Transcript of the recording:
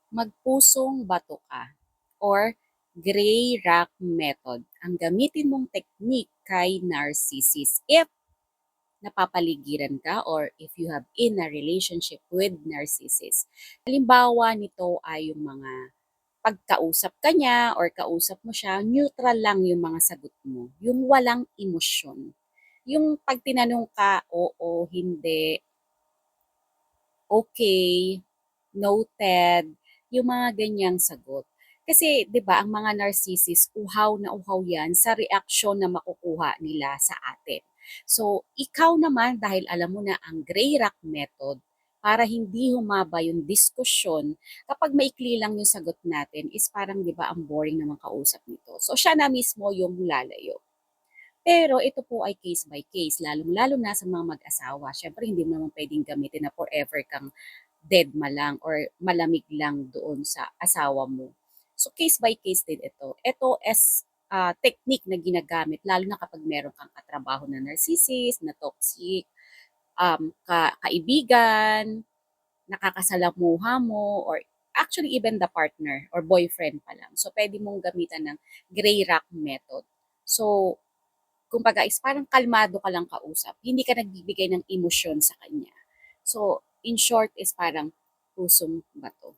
Magpusong bato ka or gray rock method. Ang gamitin mong technique kay narcissist if napapaligiran ka or if you have in a relationship with narcissist. Halimbawa nito ay yung mga pagkausap ka niya or kausap mo siya, neutral lang yung mga sagot mo. Yung walang emosyon. Yung pag tinanong ka, oo, hindi, okay, noted, yung mga ganyang sagot. Kasi 'di ba ang mga narcissist uhaw na uhaw 'yan sa reaksyon na makukuha nila sa atin. So, ikaw naman dahil alam mo na ang gray rock method para hindi humaba yung diskusyon kapag maikli lang yung sagot natin is parang 'di ba ang boring naman kausap nito. So, siya na mismo yung lalayo. Pero ito po ay case by case, lalong-lalo na sa mga mag-asawa. Siyempre, hindi mo naman pwedeng gamitin na forever kang dedma lang or malamig lang doon sa asawa mo. So, case by case din ito. Ito as technique na ginagamit, lalo na kapag meron kang katrabaho na narcissist, na toxic, kaibigan, nakakasalamuha mo, or actually even the partner or boyfriend pa lang. So, pwede mong gamitan ng gray rock method. So, kumbaga is parang kalmado ka lang kausap. Hindi ka nagbibigay ng emosyon sa kanya. So, in short is parang pusong bato.